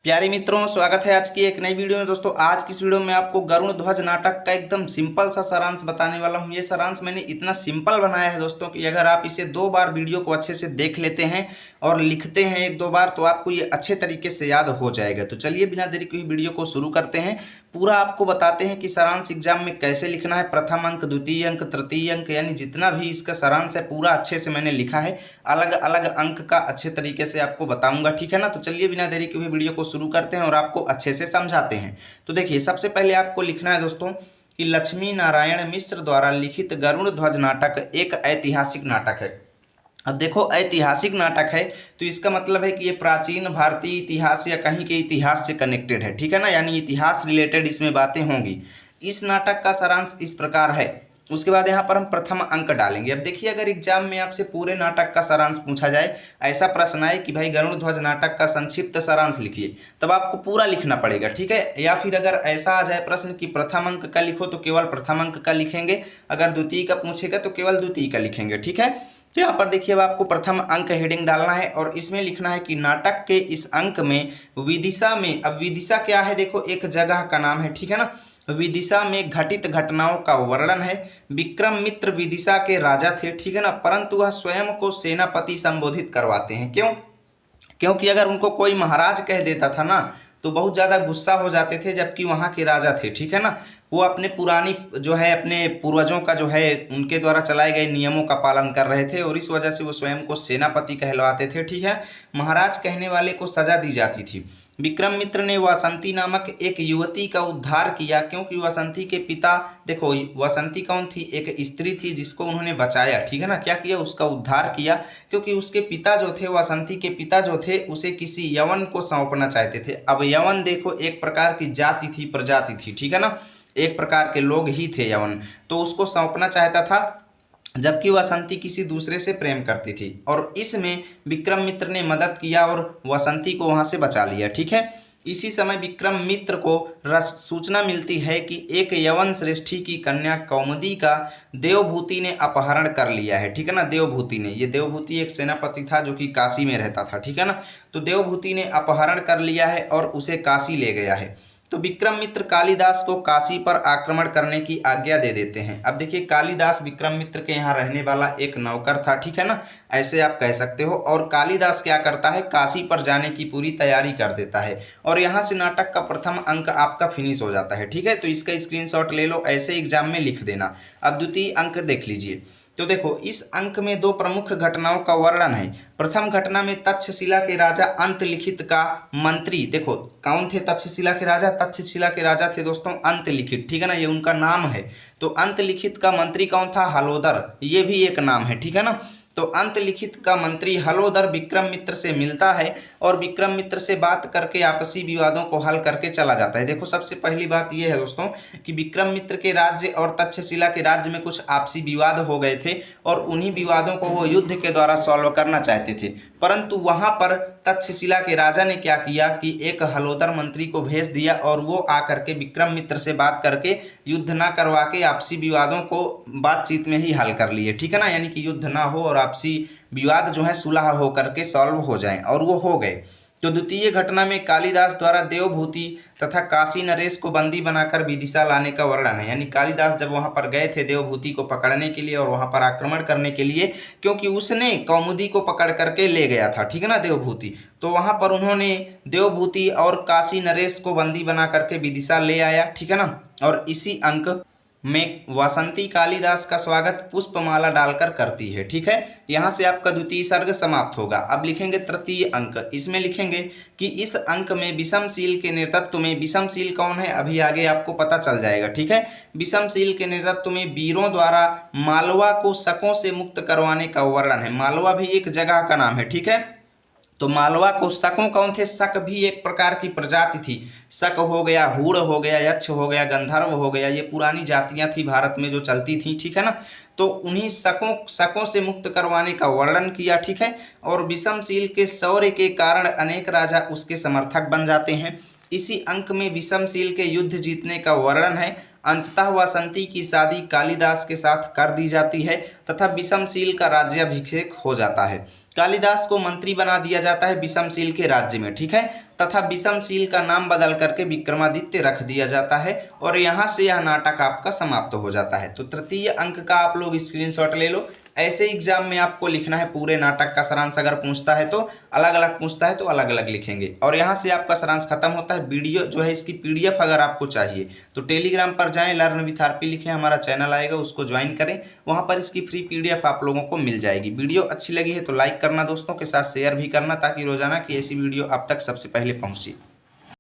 प्यारे मित्रों, स्वागत है आज की एक नई वीडियो में। दोस्तों, आज की इस वीडियो में आपको गरुड़ ध्वज नाटक का एकदम सिंपल सा सारांश बताने वाला हूं। ये सारांश मैंने इतना सिंपल बनाया है दोस्तों कि अगर आप इसे 2 बार वीडियो को अच्छे से देख लेते हैं और लिखते हैं 1-2 बार तो आपको ये अच्छे तरीके से याद हो जाएगा। तो चलिए बिना देरी के वीडियो को शुरू करते हैं। पूरा आपको बताते हैं कि सारांश एग्जाम में कैसे लिखना है। प्रथम अंक, द्वितीय अंक, तृतीय अंक, यानी जितना भी इसका सारांश है पूरा अच्छे से मैंने लिखा है। अलग अलग अंक का अच्छे तरीके से आपको बताऊंगा, ठीक है ना। तो चलिए बिना देरी के वीडियो को शुरू करते हैं और आपको अच्छे से समझाते हैं। तो देखिए, सबसे पहले आपको लिखना है दोस्तों कि लक्ष्मी नारायण मिश्र द्वारा लिखित गरुड़ ध्वज नाटक एक ऐतिहासिक नाटक है। अब देखो, ऐतिहासिक नाटक है तो इसका मतलब है कि ये प्राचीन भारतीय इतिहास या कहीं के इतिहास से कनेक्टेड है, ठीक है ना, यानी इतिहास रिलेटेड इसमें बातें होंगी। इस नाटक का सारांश इस प्रकार है। उसके बाद यहाँ पर हम प्रथम अंक डालेंगे। अब देखिए, अगर एग्जाम में आपसे पूरे नाटक का सारांश पूछा जाए, ऐसा प्रश्न आए कि भाई गरुड़ ध्वज नाटक का संक्षिप्त सारांश लिखिए, तब आपको पूरा लिखना पड़ेगा, ठीक है। या फिर अगर ऐसा आ जाए प्रश्न कि प्रथम अंक का लिखो तो केवल प्रथम अंक का लिखेंगे, अगर द्वितीय का पूछेगा तो केवल द्वितीय का लिखेंगे, ठीक है। तो यहाँ पर देखिए, अब आपको प्रथम अंक हेडिंग डालना है और इसमें लिखना है कि नाटक के इस अंक में विदिशा में, अब विदिशा क्या है, देखो एक जगह का नाम है, ठीक है ना। विदिशा में घटित घटनाओं का वर्णन है। विक्रमित्र विदिशा के राजा थे, ठीक है ना, परंतु वह स्वयं को सेनापति संबोधित करवाते हैं। क्यों? क्योंकि अगर उनको कोई महाराज कह देता था ना तो बहुत ज़्यादा गुस्सा हो जाते थे, जबकि वहाँ के राजा थे, ठीक है ना। वो अपने पुरानी जो है, अपने पूर्वजों का जो है, उनके द्वारा चलाए गए नियमों का पालन कर रहे थे और इस वजह से वो स्वयं को सेनापति कहलवाते थे, ठीक है। महाराज कहने वाले को सजा दी जाती थी। विक्रमित्र ने वासंती नामक एक युवती का उद्धार किया, क्योंकि वासंती के पिता, देखो वासंती कौन थी, एक स्त्री थी जिसको उन्होंने बचाया, ठीक है ना। क्या किया? उसका उद्धार किया, क्योंकि उसके पिता जो थे, वासंती के पिता जो थे, उसे किसी यवन को सौंपना चाहते थे। अब यवन देखो एक प्रकार की जाति थी, प्रजाति थी, ठीक है ना, एक प्रकार के लोग ही थे यवन, तो उसको सौंपना चाहता था, जबकि वसंती किसी दूसरे से प्रेम करती थी। और इसमें विक्रमित्र ने मदद किया और वसंती को वहां से बचा लिया, ठीक है। इसी समय विक्रमित्र को सूचना मिलती है कि एक यवन श्रेष्ठी की कन्या कौमुदी का देवभूति ने अपहरण कर लिया है, ठीक है ना। देवभूति ने, ये देवभूति एक सेनापति था जो कि काशी में रहता था, ठीक है ना। तो देवभूति ने अपहरण कर लिया है और उसे काशी ले गया है। तो विक्रमित्र कालिदास को काशी पर आक्रमण करने की आज्ञा दे देते हैं। अब देखिए, कालिदास विक्रमित्र के यहाँ रहने वाला एक नौकर था, ठीक है ना, ऐसे आप कह सकते हो। और कालिदास क्या करता है, काशी पर जाने की पूरी तैयारी कर देता है और यहाँ से नाटक का प्रथम अंक आपका फिनिश हो जाता है, ठीक है। तो इसका स्क्रीनशॉट ले लो, ऐसे एग्जाम में लिख देना। अब द्वितीय अंक देख लीजिए। तो देखो, इस अंक में 2 प्रमुख घटनाओं का वर्णन है। प्रथम घटना में तक्षशिला के राजा अंतलिखित का मंत्री, देखो कौन थे तक्षशिला के राजा? तक्षशिला के राजा थे दोस्तों अंतलिखित, ठीक है ना, ये उनका नाम है। तो अंतलिखित का मंत्री कौन था? हलोदर, ये भी एक नाम है, ठीक है ना। तो अंतलिखित का मंत्री हलोदर विक्रमित्र से मिलता है और विक्रमित्र से बात करके आपसी विवादों को हल करके चला जाता है। देखो, सबसे पहली बात यह है दोस्तों कि विक्रमित्र के राज्य और तक्षशिला के राज्य में कुछ आपसी विवाद हो गए थे और उन्हीं विवादों को वो युद्ध के द्वारा सॉल्व करना चाहते थे। परंतु वहां पर तक्षशिला के राजा ने क्या किया कि एक हलोदर मंत्री को भेज दिया और वो आकर के विक्रमित्र से बात करके युद्ध ना करवा के आपसी विवादों को बातचीत में ही हल कर लिए, ठीक है ना, यानी कि युद्ध ना हो और आपसी विवाद जो है सुलह होकर के सॉल्व हो जाएं, और वो हो गए। तो द्वितीय घटना में कालिदास द्वारा देवभूति तथा काशी नरेश को बंदी बनाकर विदिशा लाने का वर्णन है। यानी कालिदास जब वहां पर गए थे देवभूति को पकड़ने के लिए और वहां पर आक्रमण करने के लिए, क्योंकि उसने कौमुदी को पकड़ करके ले गया था, ठीक है ना, देवभूति। तो वहां पर उन्होंने देवभूति और काशी नरेश को बंदी बना करके विदिशा ले आया, ठीक है ना। और इसी अंक में वासंती कालिदास का स्वागत पुष्पमाला डालकर करती है, ठीक है। यहाँ से आपका द्वितीय सर्ग समाप्त होगा। अब लिखेंगे तृतीय अंक। इसमें लिखेंगे कि इस अंक में विषमशील के नेतृत्व में, विषमशील कौन है अभी आगे आपको पता चल जाएगा, ठीक है। विषमशील के नेतृत्व में वीरों द्वारा मालवा को शकों से मुक्त करवाने का वर्णन है। मालवा भी एक जगह का नाम है, ठीक है। तो मालवा को, शकों कौन थे? शक भी एक प्रकार की प्रजाति थी। शक हो गया, हूण हो गया, यक्ष हो गया, गंधर्व हो गया, ये पुरानी जातियां थी भारत में जो चलती थी, ठीक है ना। तो उन्हीं शकों से मुक्त करवाने का वर्णन किया, ठीक है। और विषमशील के शौर्य के कारण अनेक राजा उसके समर्थक बन जाते हैं। इसी अंक में विषमशील के युद्ध जीतने का वर्णन है। अंततः वासंती की शादी कालिदास के साथ कर दी जाती है तथा विषमशील का राज्याभिषेक हो जाता है। कालिदास को मंत्री बना दिया जाता है विषमशील के राज्य में, ठीक है। तथा विषमशील का नाम बदल करके विक्रमादित्य रख दिया जाता है और यहाँ से यह नाटक आपका समाप्त हो जाता है। तो तृतीय अंक का आप लोग स्क्रीनशॉट ले लो। ऐसे एग्जाम में आपको लिखना है पूरे नाटक का सारांश, अगर पूछता है तो अलग अलग, पूछता है तो अलग अलग लिखेंगे। और यहाँ से आपका सारांश खत्म होता है। वीडियो जो है इसकी पीडीएफ अगर आपको चाहिए तो टेलीग्राम पर जाएं, लर्न विथ आरपी लिखें, हमारा चैनल आएगा, उसको ज्वाइन करें, वहाँ पर इसकी फ्री पीडीएफ आप लोगों को मिल जाएगी। वीडियो अच्छी लगी है तो लाइक करना, दोस्तों के साथ शेयर भी करना, ताकि रोजाना की ऐसी वीडियो आप तक सबसे पहले पहुँचे।